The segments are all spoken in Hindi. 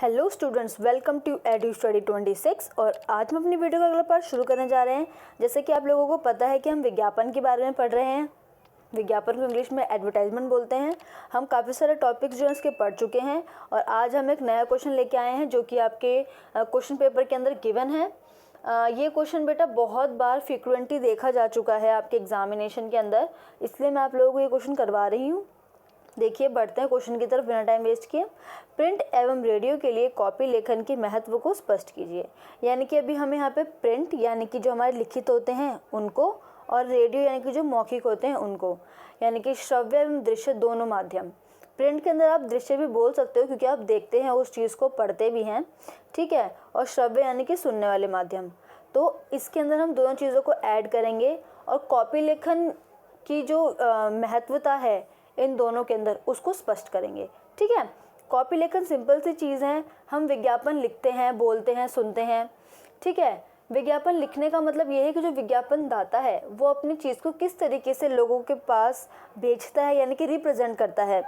Hello students, welcome to Edu Study 26। और आज हम अपनी वीडियो का अगला पार्ट शुरू करने जा रहे हैं। जैसे कि आप लोगों को पता है कि हम विज्ञापन के बारे में पढ़ रहे हैं। विज्ञापन को इंग्लिश में एडवर्टाइजमेंट बोलते हैं। हम काफ़ी सारे टॉपिक्स जो हैं इसके पढ़ चुके हैं और आज हम एक नया क्वेश्चन लेके आए हैं जो कि आपके क्वेश्चन पेपर के अंदर गिवन है। ये क्वेश्चन बेटा बहुत बार फ्रीक्वेंटली देखा जा चुका है आपके एग्जामिनेशन के अंदर, इसलिए मैं आप लोगों को ये क्वेश्चन करवा रही हूँ। देखिए, बढ़ते हैं क्वेश्चन की तरफ बिना टाइम वेस्ट किए। प्रिंट एवं रेडियो के लिए कॉपी लेखन के महत्व को स्पष्ट कीजिए। यानी कि अभी हमें यहाँ पे प्रिंट यानी कि जो हमारे लिखित होते हैं उनको, और रेडियो यानी कि जो मौखिक होते हैं उनको, यानी कि श्रव्य एवं दृश्य दोनों माध्यम। प्रिंट के अंदर आप दृश्य भी बोल सकते हो क्योंकि आप देखते हैं उस चीज़ को, पढ़ते भी हैं, ठीक है। और श्रव्य यानी कि सुनने वाले माध्यम। तो इसके अंदर हम दोनों चीज़ों को ऐड करेंगे और कॉपी लेखन की जो महत्वता है इन दोनों के अंदर उसको स्पष्ट करेंगे, ठीक है। कॉपी लेखन सिंपल सी चीज़ है। हम विज्ञापन लिखते हैं, बोलते हैं, सुनते हैं, ठीक है। विज्ञापन लिखने का मतलब ये है कि जो विज्ञापन दाता है वो अपनी चीज़ को किस तरीके से लोगों के पास भेजता है, यानी कि रिप्रेजेंट करता है,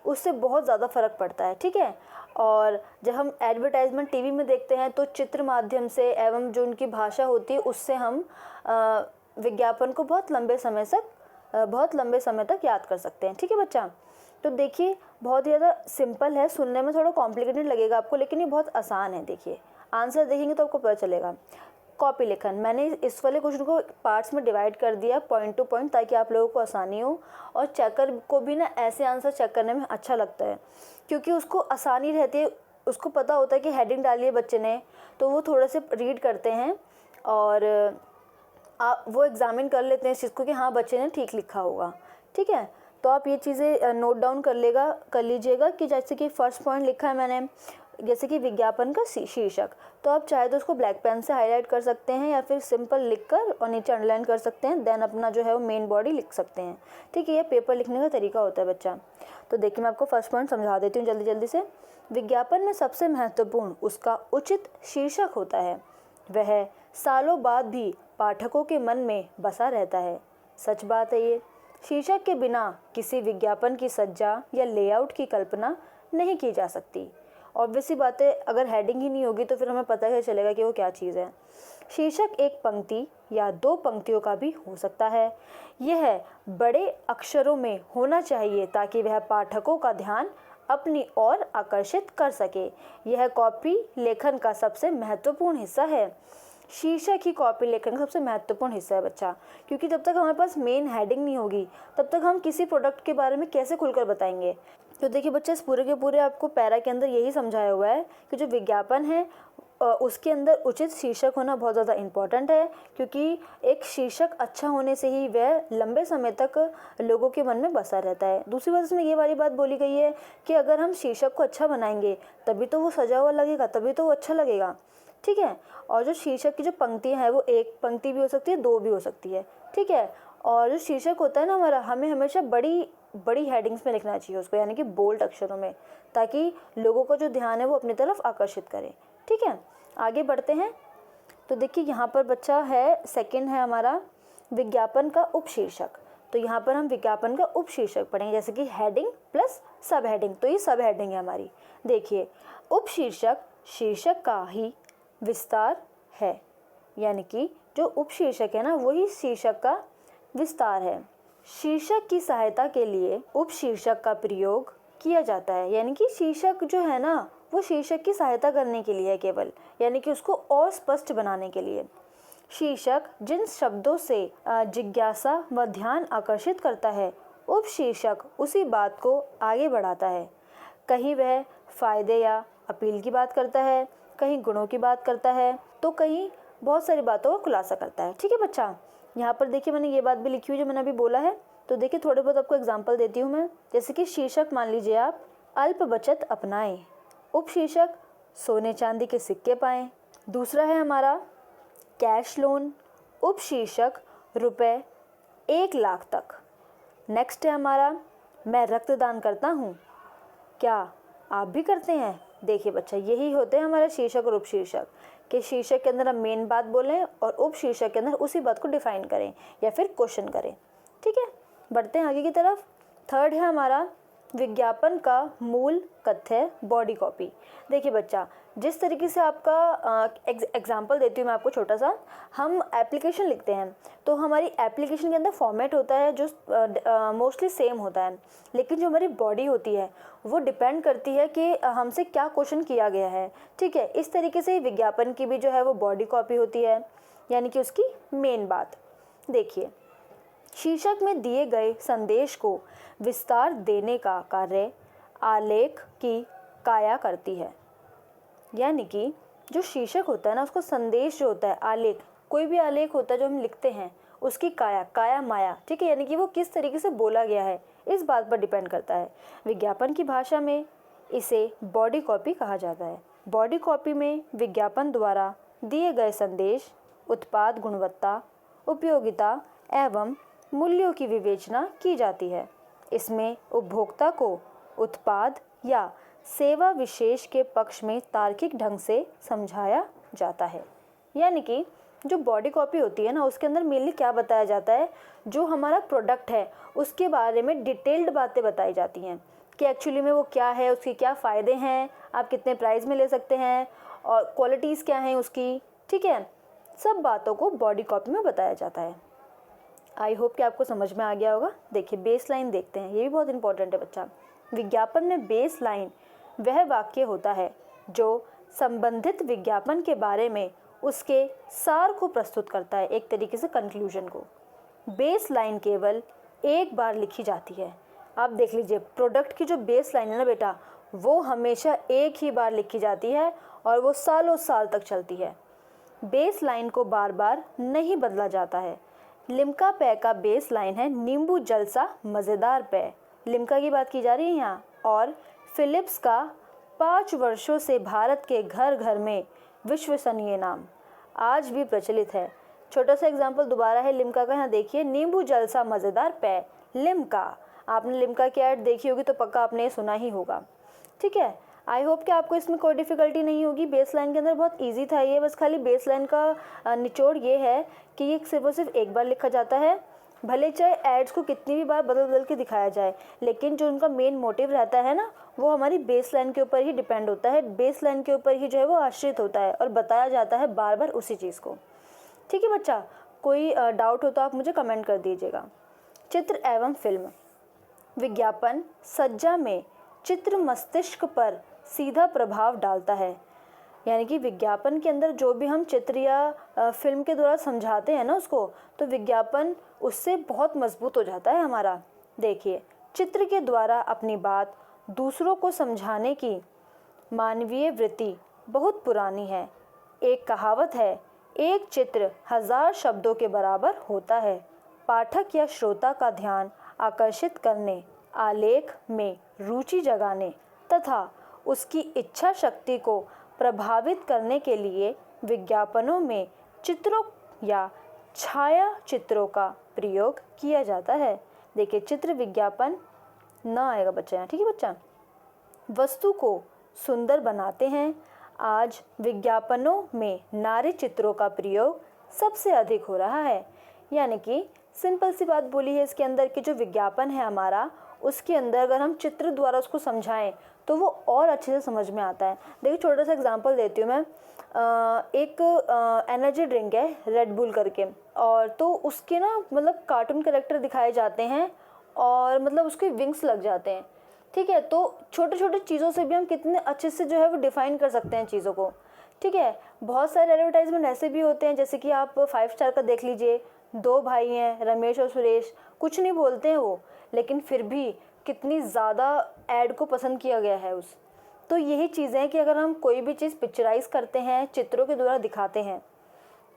उससे बहुत ज़्यादा फ़र्क पड़ता है, ठीक है। और जब हम एडवर्टाइजमेंट टीवी में देखते हैं तो चित्र माध्यम से एवं जो उनकी भाषा होती है उससे हम विज्ञापन को बहुत लंबे समय तक याद कर सकते हैं, ठीक है बच्चा। तो देखिए, बहुत ही ज़्यादा सिंपल है, सुनने में थोड़ा कॉम्प्लिकेटेड लगेगा आपको, लेकिन ये बहुत आसान है। देखिए, आंसर देखेंगे तो आपको पता चलेगा। कॉपी लेखन, मैंने इस वाले क्वेश्चन को पार्ट्स में डिवाइड कर दिया पॉइंट टू पॉइंट, ताकि आप लोगों को आसानी हो। और चेकर को भी ना ऐसे आंसर चेक करने में अच्छा लगता है क्योंकि उसको आसानी रहती है, उसको पता होता है कि हेडिंग डाली है बच्चे ने, तो वो थोड़े से रीड करते हैं और वो एग्जामिन कर लेते हैं इस चीज़ को कि हाँ बच्चे ने ठीक लिखा होगा, ठीक है। तो आप ये चीज़ें नोट डाउन कर लीजिएगा कि जैसे कि फर्स्ट पॉइंट लिखा है मैंने, जैसे कि विज्ञापन का शीर्षक, तो आप चाहे तो उसको ब्लैक पेन से हाईलाइट कर सकते हैं या फिर सिंपल लिखकर और नीचे अंडरलाइन कर सकते हैं। देन अपना जो है वो मेन बॉडी लिख सकते हैं, ठीक है। ये पेपर लिखने का तरीका होता है बच्चा। तो देखिए, मैं आपको फर्स्ट पॉइंट समझा देती हूँ जल्दी से। विज्ञापन में सबसे महत्वपूर्ण उसका उचित शीर्षक होता है। वह सालों बाद भी पाठकों के मन में बसा रहता है। सच बात है ये। शीर्षक के बिना किसी विज्ञापन की सज्जा या लेआउट की कल्पना नहीं की जा सकती। ऑब्वियसली बात है, अगर हेडिंग ही नहीं होगी तो फिर हमें पता ही चलेगा कि वो क्या चीज़ है। शीर्षक एक पंक्ति या दो पंक्तियों का भी हो सकता है। यह बड़े अक्षरों में होना चाहिए ताकि वह पाठकों का ध्यान अपनी ओर आकर्षित कर सके। यह कॉपी लेखन का सबसे महत्वपूर्ण हिस्सा है। शीर्षक ही कॉपी लेखन का सबसे महत्वपूर्ण हिस्सा है बच्चा, क्योंकि जब तक हमारे पास मेन हेडिंग नहीं होगी तब तक हम किसी प्रोडक्ट के बारे में कैसे खुलकर बताएंगे। तो देखिए बच्चा, इस पूरे के पूरे आपको पैरा के अंदर यही समझाया हुआ है कि जो विज्ञापन है उसके अंदर उचित शीर्षक होना बहुत ज़्यादा इम्पॉर्टेंट है, क्योंकि एक शीर्षक अच्छा होने से ही वह लंबे समय तक लोगों के मन में बसा रहता है। दूसरी बात इसमें ये वाली बात बोली गई है कि अगर हम शीर्षक को अच्छा बनाएंगे तभी तो वो सजा हुआ लगेगा, तभी तो वो अच्छा लगेगा, ठीक है। और जो शीर्षक की जो पंक्तियां हैं वो एक पंक्ति भी हो सकती है, दो भी हो सकती है, ठीक है। और जो शीर्षक होता है ना हमारा, हमें हमेशा बड़ी हेडिंग्स में लिखना चाहिए उसको, यानी कि बोल्ड अक्षरों में, ताकि लोगों का जो ध्यान है वो अपनी तरफ आकर्षित करे, ठीक है। आगे बढ़ते हैं। तो देखिए, यहाँ पर बच्चा है, सेकंड है हमारा विज्ञापन का उपशीर्षक। तो यहाँ पर हम विज्ञापन का उपशीर्षक पढ़ेंगे, जैसे कि हेडिंग प्लस सब हेडिंग। तो ये सब हेडिंग है हमारी। देखिए, उपशीर्षक शीर्षक का ही विस्तार है, यानी कि जो उपशीर्षक है ना वही शीर्षक का विस्तार है। शीर्षक की सहायता के लिए उपशीर्षक का प्रयोग किया जाता है, यानी कि शीर्षक जो है ना वो शीर्षक की सहायता करने के लिए है केवल, यानी कि उसको और स्पष्ट बनाने के लिए। शीर्षक जिन शब्दों से जिज्ञासा व ध्यान आकर्षित करता है, उपशीर्षक उसी बात को आगे बढ़ाता है। कहीं वह फायदे या अपील की बात करता है, कहीं गुणों की बात करता है, तो कहीं बहुत सारी बातों का खुलासा करता है, ठीक है बच्चा। यहाँ पर देखिए, मैंने ये बात भी लिखी हुई जो मैंने अभी बोला है। तो देखिए, थोड़े बहुत आपको एग्जांपल देती हूँ मैं। जैसे कि शीर्षक मान लीजिए आप, अल्प बचत अपनाएं। उपशीर्षक सोने चांदी के सिक्के पाएं। दूसरा है हमारा कैश लोन। उपशीर्षक रुपए 1 लाख तक। नेक्स्ट है हमारा मैं रक्तदान करता हूँ, क्या आप भी करते हैं। देखिए बच्चा, यही होते हैं हमारे शीर्षक और उपशीर्षक, कि शीर्षक के अंदर हम मेन बात बोलें और उपशीर्षक के अंदर उसी बात को डिफाइन करें या फिर क्वेश्चन करें, ठीक है। बढ़ते हैं आगे की तरफ। थर्ड है हमारा विज्ञापन का मूल कथ्य है बॉडी कॉपी। देखिए बच्चा, जिस तरीके से आपका एग्जाम्पल देती हूँ मैं आपको छोटा सा। हम एप्लीकेशन लिखते हैं तो हमारी एप्लीकेशन के अंदर फॉर्मेट होता है जो मोस्टली सेम होता है, लेकिन जो हमारी बॉडी होती है वो डिपेंड करती है कि हमसे क्या क्वेश्चन किया गया है। ठीक है, इस तरीके से विज्ञापन की भी जो है वो बॉडी कॉपी होती है, यानी कि उसकी मेन बात। देखिए, शीर्षक में दिए गए संदेश को विस्तार देने का कार्य आलेख की काया करती है। यानी कि जो शीर्षक होता है ना, उसको संदेश जो होता है, आलेख, कोई भी आलेख होता है जो हम लिखते हैं, उसकी काया माया, ठीक है, यानी कि वो किस तरीके से बोला गया है, इस बात पर डिपेंड करता है। विज्ञापन की भाषा में इसे बॉडी कॉपी कहा जाता है। बॉडी कॉपी में विज्ञापन द्वारा दिए गए संदेश, उत्पाद गुणवत्ता, उपयोगिता एवं मूल्यों की विवेचना की जाती है। इसमें उपभोक्ता को उत्पाद या सेवा विशेष के पक्ष में तार्किक ढंग से समझाया जाता है। यानी कि जो बॉडी कॉपी होती है ना, उसके अंदर मेनली क्या बताया जाता है, जो हमारा प्रोडक्ट है उसके बारे में डिटेल्ड बातें बताई जाती हैं कि एक्चुअली में वो क्या है, उसके क्या फ़ायदे हैं, आप कितने प्राइस में ले सकते हैं और क्वालिटीज़ क्या हैं उसकी। ठीक है, सब बातों को बॉडी कॉपी में बताया जाता है। आई होप कि आपको समझ में आ गया होगा। देखिए, बेस लाइन देखते हैं, ये भी बहुत इंपॉर्टेंट है बच्चा। विज्ञापन में बेस लाइन वह वाक्य होता है जो संबंधित विज्ञापन के बारे में उसके सार को प्रस्तुत करता है, एक तरीके से कंक्लूजन को। बेस लाइन केवल एक बार लिखी जाती है। आप देख लीजिए, प्रोडक्ट की जो बेस लाइन है ना बेटा, वो हमेशा एक ही बार लिखी जाती है और वो सालों साल तक चलती है। बेस लाइन को बार बार नहीं बदला जाता है। लिम्का पेय का बेस लाइन है नींबू जल सा मज़ेदार पेय। लिम्का की बात की जा रही है यहाँ। और फिलिप्स का 5 वर्षों से भारत के घर घर में विश्वसनीय नाम आज भी प्रचलित है। छोटा सा एग्जाम्पल दोबारा है लिम्का का, यहाँ देखिए, नींबू जल सा मज़ेदार पेय, लिम्का। आपने लिम्का की ऐड देखी होगी तो पक्का आपने सुना ही होगा। ठीक है, आई होप कि आपको इसमें कोई डिफ़िकल्टी नहीं होगी। बेस लाइन के अंदर बहुत इजी था ये, बस खाली बेस लाइन का निचोड़ ये है कि ये सिर्फ और सिर्फ एक बार लिखा जाता है। भले चाहे एड्स को कितनी भी बार बदल बदल के दिखाया जाए, लेकिन जो उनका मेन मोटिव रहता है ना, वो हमारी बेस लाइन के ऊपर ही डिपेंड होता है। बेस लाइन के ऊपर ही जो है वो आश्रित होता है और बताया जाता है बार बार उसी चीज़ को। ठीक है बच्चा, कोई डाउट हो तो आप मुझे कमेंट कर दीजिएगा। चित्र एवं फिल्म। विज्ञापन सज्जा में चित्र मस्तिष्क पर सीधा प्रभाव डालता है। यानी कि विज्ञापन के अंदर जो भी हम चित्र या फिल्म के द्वारा समझाते हैं ना उसको, तो विज्ञापन उससे बहुत मजबूत हो जाता है हमारा। देखिए, चित्र के द्वारा अपनी बात दूसरों को समझाने की मानवीय वृत्ति बहुत पुरानी है। एक कहावत है, एक चित्र 1000 शब्दों के बराबर होता है। पाठक या श्रोता का ध्यान आकर्षित करने, आलेख में रुचि जगाने तथा उसकी इच्छा शक्ति को प्रभावित करने के लिए विज्ञापनों में चित्रों या छाया चित्रों का प्रयोग किया जाता है। देखिए, चित्र विज्ञापन ना आएगा बच्चा यहाँ, ठीक है बच्चा। वस्तु को सुंदर बनाते हैं। आज विज्ञापनों में नारी चित्रों का प्रयोग सबसे अधिक हो रहा है। यानी कि सिंपल सी बात बोली है इसके अंदर कि जो विज्ञापन है हमारा, उसके अंदर अगर हम चित्र द्वारा उसको समझाएं तो वो और अच्छे से समझ में आता है। देखिए, छोटा सा एग्जांपल देती हूँ मैं। एक एनर्जी ड्रिंक है रेड बुल करके, और तो उसके ना मतलब कार्टून कैरेक्टर दिखाए जाते हैं और मतलब उसके विंग्स लग जाते हैं। ठीक है, तो छोटे छोटे चीज़ों से भी हम कितने अच्छे से जो है वो डिफ़ाइन कर सकते हैं चीज़ों को। ठीक है, बहुत सारे एडवर्टाइजमेंट ऐसे भी होते हैं, जैसे कि आप 5 स्टार का देख लीजिए। 2 भाई हैं, रमेश और सुरेश, कुछ नहीं बोलते हैं वो, लेकिन फिर भी कितनी ज़्यादा ऐड को पसंद किया गया है उस। तो यही चीज़ें हैं कि अगर हम कोई भी चीज़ पिक्चराइज करते हैं, चित्रों के द्वारा दिखाते हैं,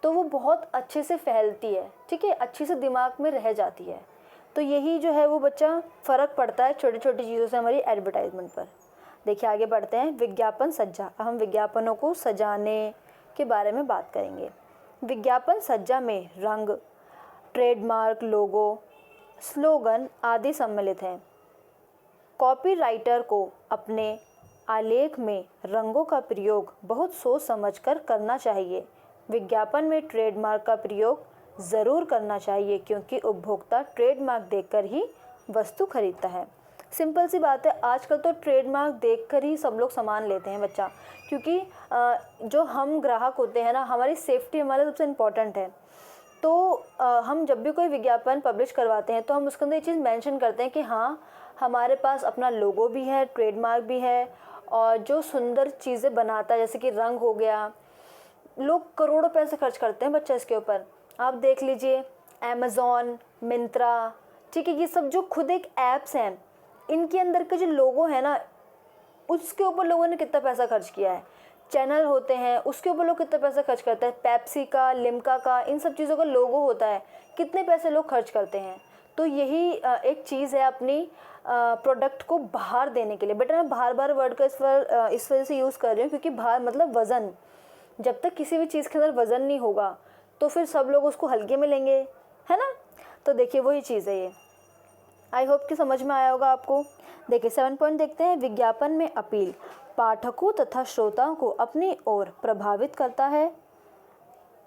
तो वो बहुत अच्छे से फैलती है। ठीक है, अच्छी से दिमाग में रह जाती है। तो यही जो है वो बच्चा फ़र्क पड़ता है छोटी छोटी चीज़ों से हमारी एडवर्टाइजमेंट पर। देखिए, आगे बढ़ते हैं। विज्ञापन सज्जा। अब हम विज्ञापनों को सजाने के बारे में बात करेंगे। विज्ञापन सज्जा में रंग, ट्रेडमार्क, लोगो, स्लोगन आदि सम्मिलित हैं। कॉपीराइटर को अपने आलेख में रंगों का प्रयोग बहुत सोच समझकर करना चाहिए। विज्ञापन में ट्रेडमार्क का प्रयोग ज़रूर करना चाहिए, क्योंकि उपभोक्ता ट्रेडमार्क देखकर ही वस्तु खरीदता है। सिंपल सी बात है, आजकल तो ट्रेडमार्क देखकर ही सब लोग सामान लेते हैं बच्चा, क्योंकि जो हम ग्राहक होते हैं ना, हमारी सेफ्टी हमारे सबसे इम्पोर्टेंट है। तो हम जब भी कोई विज्ञापन पब्लिश करवाते हैं तो हम उसके अंदर ये चीज़ मेंशन करते हैं कि हाँ, हमारे पास अपना लोगो भी है, ट्रेडमार्क भी है, और जो सुंदर चीज़ें बनाता है जैसे कि रंग हो गया, लोग करोड़ों पैसे खर्च करते हैं बच्चा इसके ऊपर। आप देख लीजिए अमेज़ॉन, मिंत्रा, ठीक है, ये सब जो खुद एक ऐप्स हैं, इनके अंदर के जो लोगो है ना, उसके ऊपर लोगों ने कितना पैसा खर्च किया है। चैनल होते हैं उसके ऊपर लोग कितना पैसा खर्च करते हैं, पेप्सी का, लिम्का का, इन सब चीज़ों का लोगो होता है, कितने पैसे लोग खर्च करते हैं। तो यही एक चीज़ है अपनी प्रोडक्ट को बाहर देने के लिए। बेटा मैं बार बार वर्ड का इस वजह से यूज़ कर रही हूँ क्योंकि बाहर मतलब वज़न, जब तक किसी भी चीज़ के अंदर वज़न नहीं होगा तो फिर सब लोग उसको हल्के में लेंगे, है ना। तो देखिए वही चीज़ है ये। आई होप कि समझ में आया होगा आपको। देखिए 7 पॉइंट देखते हैं। विज्ञापन में अपील पाठकों तथा श्रोताओं को अपनी ओर प्रभावित करता है।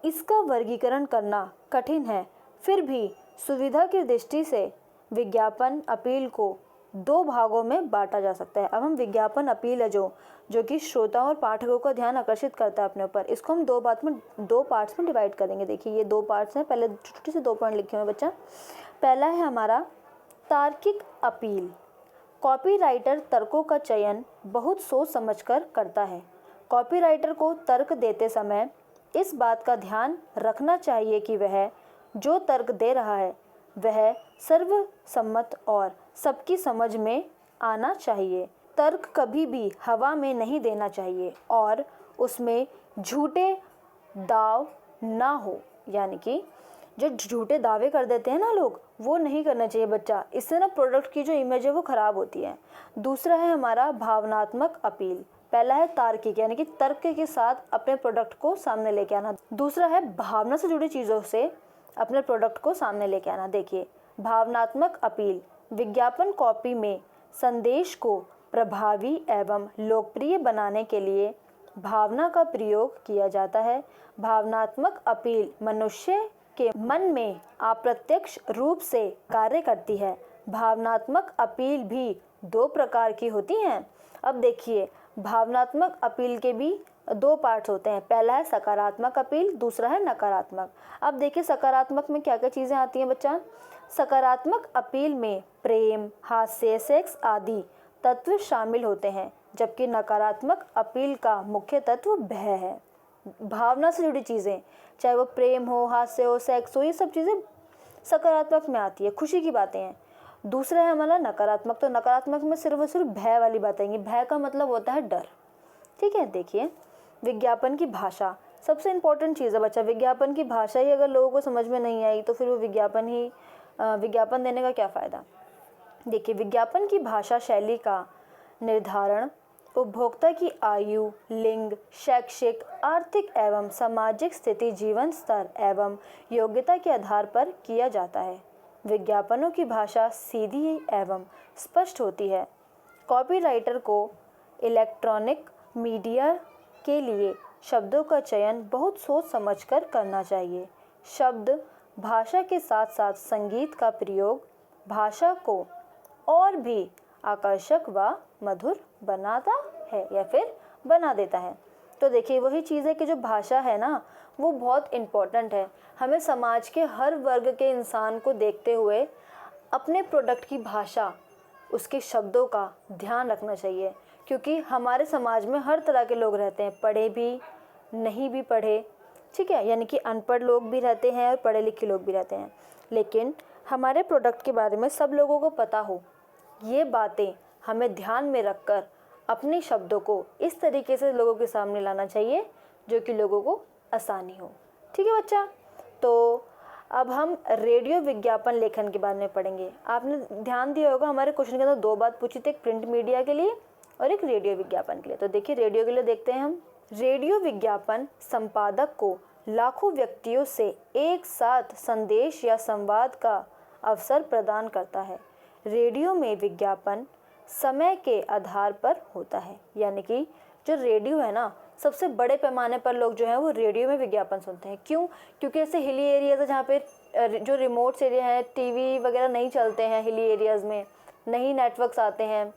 इसका वर्गीकरण करना कठिन है, फिर भी सुविधा की दृष्टि से विज्ञापन अपील को 2 भागों में बांटा जा सकता है। अब हम विज्ञापन अपील है जो कि श्रोताओं और पाठकों का ध्यान आकर्षित करता है अपने ऊपर, इसको हम 2 पार्ट्स में डिवाइड करेंगे। देखिए ये 2 पार्ट्स हैं, पहले छोटे से 2 पॉइंट लिखे हुए बच्चा। पहला है हमारा तार्किक अपील। कॉपीराइटर तर्कों का चयन बहुत सोच समझकर करता है। कॉपीराइटर को तर्क देते समय इस बात का ध्यान रखना चाहिए कि वह जो तर्क दे रहा है वह सर्वसम्मत और सबकी समझ में आना चाहिए। तर्क कभी भी हवा में नहीं देना चाहिए और उसमें झूठे दाव ना हो, यानी कि जो झूठे दावे कर देते हैं ना लोग, वो नहीं करना चाहिए बच्चा। इससे ना प्रोडक्ट की जो इमेज है वो ख़राब होती है। दूसरा है हमारा भावनात्मक अपील। पहला है तार्किक, यानी कि तर्क के साथ अपने प्रोडक्ट को सामने लेके आना। दूसरा है भावना से जुड़ी चीज़ों से अपने प्रोडक्ट को सामने लेके आना। देखिए भावनात्मक अपील विज्ञापन कॉपी में संदेश को प्रभावी एवं लोकप्रिय बनाने के लिए भावना का प्रयोग किया जाता है। भावनात्मक अपील मनुष्य के मन में अप्रत्यक्ष रूप से कार्य करती है। भावनात्मक अपील भी 2 प्रकार की होती हैं। अब देखिए भावनात्मक अपील के भी 2 पार्ट्स होते हैं। पहला है सकारात्मक अपील, दूसरा है नकारात्मक। अब देखिए सकारात्मक में क्या क्या चीज़ें आती हैं बच्चा। सकारात्मक अपील में प्रेम, हास्य, सेक्स आदि तत्व शामिल होते हैं, जबकि नकारात्मक अपील का मुख्य तत्व भय है। भावना से जुड़ी चीज़ें, चाहे वो प्रेम हो, हास्य हो, सेक्स हो, ये सब चीज़ें सकारात्मक में आती है, खुशी की बातें हैं। दूसरा है हमारा नकारात्मक। तो नकारात्मक में सिर्फ और सिर्फ भय वाली बातें आएंगी। भय का मतलब होता है डर, ठीक है। देखिए विज्ञापन की भाषा सबसे इम्पोर्टेंट चीज़ है बच्चा। विज्ञापन की भाषा ही अगर लोगों को समझ में नहीं आई तो फिर वो विज्ञापन देने का क्या फ़ायदा। देखिए विज्ञापन की भाषा शैली का निर्धारण उपभोक्ता की आयु, लिंग, शैक्षिक, आर्थिक एवं सामाजिक स्थिति, जीवन स्तर एवं योग्यता के आधार पर किया जाता है। विज्ञापनों की भाषा सीधी एवं स्पष्ट होती है। कॉपीराइटर को इलेक्ट्रॉनिक मीडिया के लिए शब्दों का चयन बहुत सोच समझकर करना चाहिए। शब्द भाषा के साथ साथ संगीत का प्रयोग भाषा को और भी आकर्षक व मधुर बनाता है या फिर बना देता है। तो देखिए वही चीज़ है कि जो भाषा है ना वो बहुत इम्पोर्टेंट है। हमें समाज के हर वर्ग के इंसान को देखते हुए अपने प्रोडक्ट की भाषा, उसके शब्दों का ध्यान रखना चाहिए, क्योंकि हमारे समाज में हर तरह के लोग रहते हैं, पढ़े भी, नहीं भी पढ़े, ठीक है, यानी कि अनपढ़ लोग भी रहते हैं और पढ़े लिखे लोग भी रहते हैं। लेकिन हमारे प्रोडक्ट के बारे में सब लोगों को पता हो, ये बातें हमें ध्यान में रखकर अपने शब्दों को इस तरीके से लोगों के सामने लाना चाहिए जो कि लोगों को आसानी हो, ठीक है बच्चा। तो अब हम रेडियो विज्ञापन लेखन के बारे में पढ़ेंगे। आपने ध्यान दिया होगा हमारे क्वेश्चन के अंदर 2 बात पूछी थी, एक प्रिंट मीडिया के लिए और एक रेडियो विज्ञापन के लिए। तो देखिए रेडियो के लिए देखते हैं हम। रेडियो विज्ञापन संपादक को लाखों व्यक्तियों से एक साथ संदेश या संवाद का अवसर प्रदान करता है। रेडियो में विज्ञापन समय के आधार पर होता है, यानी कि जो रेडियो है ना, सबसे बड़े पैमाने पर लोग जो हैं वो रेडियो में विज्ञापन सुनते हैं। क्यों? क्योंकि ऐसे हिली एरियाज़ है जहाँ पे जो रिमोट्स एरिया है, टीवी वगैरह नहीं चलते हैं हिली एरियाज़ में, नई नेटवर्क्स आते हैं,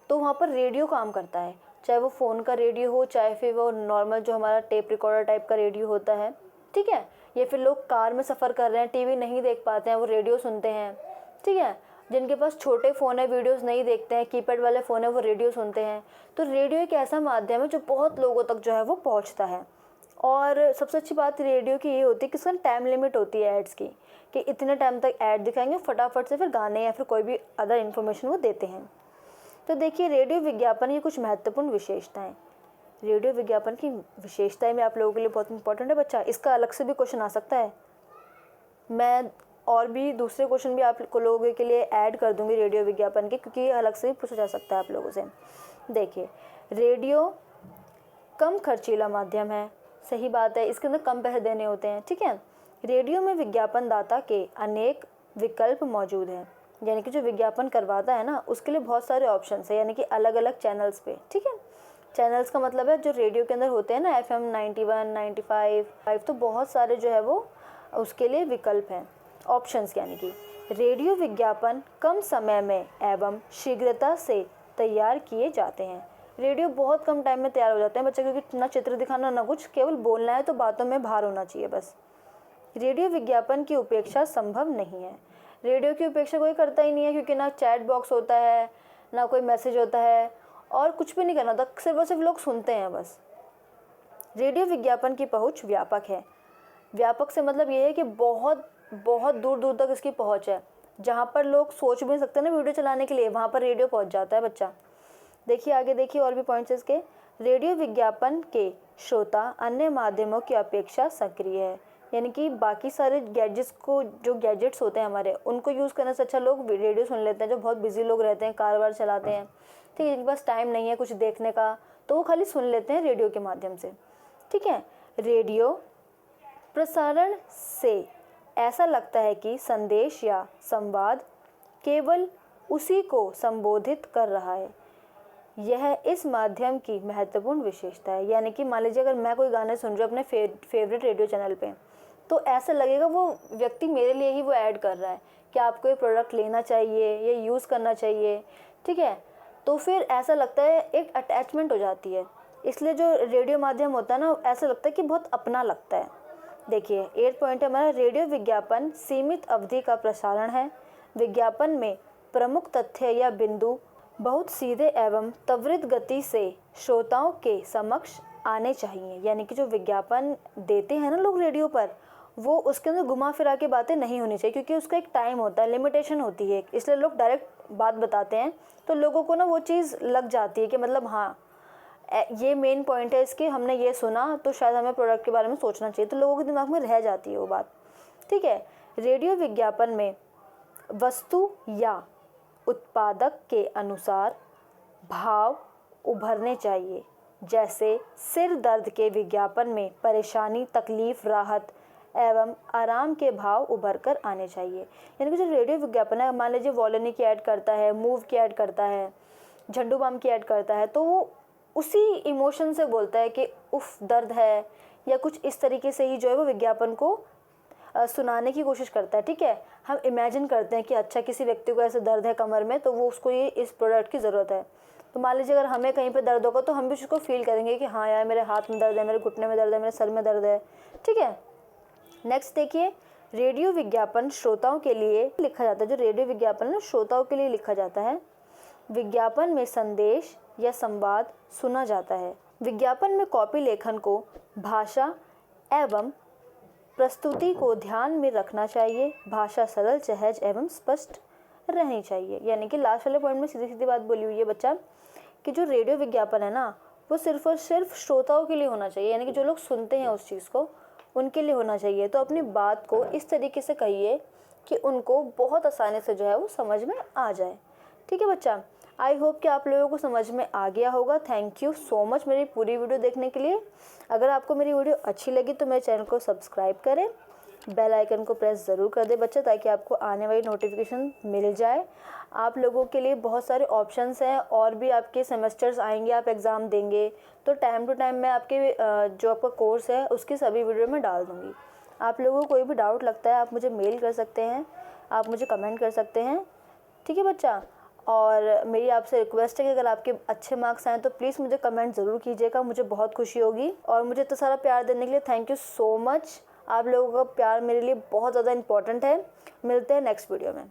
तो वहाँ पर रेडियो काम करता है, चाहे वो फ़ोन का रेडियो हो, चाहे फिर वो नॉर्मल जो हमारा टेप रिकॉर्डर टाइप का रेडियो होता है, ठीक है। या फिर लोग कार में सफ़र कर रहे हैं, टीवी नहीं देख पाते हैं, वो रेडियो सुनते हैं, ठीक है। जिनके पास छोटे फ़ोन है, वीडियोस नहीं देखते हैं, कीपैड वाले फ़ोन है, वो रेडियो सुनते हैं। तो रेडियो एक ऐसा माध्यम है जो बहुत लोगों तक जो है वो पहुंचता है। और सबसे अच्छी बात रेडियो की ये होती है कि इसका टाइम लिमिट होती है एड्स की, कि इतने टाइम तक ऐड दिखाएंगे, फटाफट से फिर गाने या फिर कोई भी अदर इन्फॉर्मेशन वो देते हैं। तो देखिए रेडियो विज्ञापन की कुछ महत्वपूर्ण विशेषताएं। रेडियो विज्ञापन की विशेषताएं में आप लोगों के लिए बहुत इंपॉर्टेंट है बच्चा, इसका अलग से भी क्वेश्चन आ सकता है। मैं और भी दूसरे क्वेश्चन भी आप लोगों के लिए ऐड कर दूंगी रेडियो विज्ञापन के, क्योंकि ये अलग से भी पूछा जा सकता है आप लोगों से। देखिए रेडियो कम खर्चीला माध्यम है, सही बात है, इसके अंदर कम पैसे देने होते हैं, ठीक है। रेडियो में विज्ञापन दाता के अनेक विकल्प मौजूद हैं, यानी कि जो विज्ञापन करवाता है ना उसके लिए बहुत सारे ऑप्शंस है, यानी कि अलग अलग चैनल्स पे, ठीक है। चैनल्स का मतलब है जो रेडियो के अंदर होते हैं ना, FM 91, 95, तो बहुत सारे जो है वो उसके लिए विकल्प हैं, ऑप्शंस। यानी कि रेडियो विज्ञापन कम समय में एवं शीघ्रता से तैयार किए जाते हैं। रेडियो बहुत कम टाइम में तैयार हो जाते हैं बच्चे, क्योंकि ना चित्र दिखाना ना कुछ, केवल बोलना है, तो बातों में भार होना चाहिए बस। रेडियो विज्ञापन की उपेक्षा संभव नहीं है। रेडियो की उपेक्षा कोई करता ही नहीं है, क्योंकि ना चैट बॉक्स होता है, ना कोई मैसेज होता है, और कुछ भी नहीं करना होता, सिर्फ और सिर्फ लोग सुनते हैं बस। रेडियो विज्ञापन की पहुंच व्यापक है। व्यापक से मतलब ये है कि बहुत बहुत दूर दूर तक इसकी पहुंच है। जहाँ पर लोग सोच भी नहीं सकते ना वीडियो चलाने के लिए, वहाँ पर रेडियो पहुँच जाता है बच्चा। देखिए आगे देखिए और भी पॉइंट्स इसके। रेडियो विज्ञापन के श्रोता अन्य माध्यमों की अपेक्षा सक्रिय है, यानी कि बाकी सारे गैजेट्स होते हैं हमारे, उनको यूज़ करने से अच्छा लोग रेडियो सुन लेते हैं। जो बहुत बिजी लोग रहते हैं, कार वार चलाते हैं, ठीक है, जिनके पास टाइम नहीं है कुछ देखने का, तो वो खाली सुन लेते हैं रेडियो के माध्यम से, ठीक है। रेडियो प्रसारण से ऐसा लगता है कि संदेश या संवाद केवल उसी को संबोधित कर रहा है। यह इस माध्यम की महत्वपूर्ण विशेषता है। यानी कि मान लीजिए अगर मैं कोई गाने सुन रही हूँ अपने फेवरेट रेडियो चैनल पे, तो ऐसा लगेगा वो व्यक्ति मेरे लिए ही वो ऐड कर रहा है कि आपको ये प्रोडक्ट लेना चाहिए, ये यूज़ करना चाहिए, ठीक है। तो फिर ऐसा लगता है, एक अटैचमेंट हो जाती है। इसलिए जो रेडियो माध्यम होता है ना, ऐसा लगता है कि बहुत अपना लगता है। देखिए 8 पॉइंट है हमारा, रेडियो विज्ञापन सीमित अवधि का प्रसारण है। विज्ञापन में प्रमुख तथ्य या बिंदु बहुत सीधे एवं त्वरित गति से श्रोताओं के समक्ष आने चाहिए। यानी कि जो विज्ञापन देते हैं ना लोग रेडियो पर, वो उसके अंदर घुमा फिरा के बातें नहीं होनी चाहिए, क्योंकि उसका एक टाइम होता है, लिमिटेशन होती है। इसलिए लोग डायरेक्ट बात बताते हैं, तो लोगों को ना वो चीज़ लग जाती है कि मतलब हाँ ये मेन पॉइंट है इसके, हमने ये सुना तो शायद हमें प्रोडक्ट के बारे में सोचना चाहिए, तो लोगों के दिमाग में रह जाती है वो बात, ठीक है। रेडियो विज्ञापन में वस्तु या उत्पादक के अनुसार भाव उभरने चाहिए। जैसे सिर दर्द के विज्ञापन में परेशानी, तकलीफ, राहत एवं आराम के भाव उभर कर आने चाहिए। यानी कि जो रेडियो विज्ञापन है, मान लीजिए वॉलोनी की ऐड करता है, मूव की ऐड करता है, झंडू बाम की ऐड करता है, तो वो उसी इमोशन से बोलता है कि उफ दर्द है, या कुछ इस तरीके से ही जो है वो विज्ञापन को सुनाने की कोशिश करता है, ठीक है। हम इमेजिन करते हैं कि अच्छा किसी व्यक्ति को ऐसे दर्द है कमर में, तो वो उसको ये इस प्रोडक्ट की ज़रूरत है। तो मान लीजिए अगर हमें कहीं पे दर्द होगा, तो हम भी उसको फील करेंगे कि हाँ यार मेरे हाथ में दर्द है, मेरे घुटने में दर्द है, मेरे सर में दर्द है, ठीक है। नेक्स्ट देखिए, रेडियो विज्ञापन श्रोताओं के लिए लिखा जाता है। जो रेडियो विज्ञापन है श्रोताओं के लिए लिखा जाता है। विज्ञापन में संदेश या संवाद सुना जाता है। विज्ञापन में कॉपी लेखन को भाषा एवं प्रस्तुति को ध्यान में रखना चाहिए। भाषा सरल, सहज एवं स्पष्ट रहनी चाहिए। यानी कि लास्ट वाले पॉइंट में सीधी सीधी बात बोली हुई है बच्चा, कि जो रेडियो विज्ञापन है ना, वो सिर्फ और सिर्फ श्रोताओं के लिए होना चाहिए, यानी कि जो लोग सुनते हैं उस चीज़ को, उनके लिए होना चाहिए। तो अपनी बात को इस तरीके से कहिए कि उनको बहुत आसानी से जो है वो समझ में आ जाए, ठीक है बच्चा। आई होप कि आप लोगों को समझ में आ गया होगा। थैंक यू सो मच मेरी पूरी वीडियो देखने के लिए। अगर आपको मेरी वीडियो अच्छी लगी तो मेरे चैनल को सब्सक्राइब करें, बेल आइकन को प्रेस ज़रूर कर दें बच्चा, ताकि आपको आने वाली नोटिफिकेशन मिल जाए। आप लोगों के लिए बहुत सारे ऑप्शंस हैं, और भी आपके सेमेस्टर्स आएंगे, आप एग्ज़ाम देंगे, तो टाइम टू टाइम मैं आपके जो आपका कोर्स है उसकी सभी वीडियो में डाल दूँगी। आप लोगों को कोई भी डाउट लगता है आप मुझे मेल कर सकते हैं, आप मुझे कमेंट कर सकते हैं, ठीक है बच्चा। और मेरी आपसे रिक्वेस्ट है कि अगर आपके अच्छे मार्क्स आएँ तो प्लीज़ मुझे कमेंट ज़रूर कीजिएगा, मुझे बहुत खुशी होगी। और मुझे इतना सारा प्यार देने के लिए थैंक यू सो मच। आप लोगों का प्यार मेरे लिए बहुत ज़्यादा इंपॉर्टेंट है। मिलते हैं नेक्स्ट वीडियो में।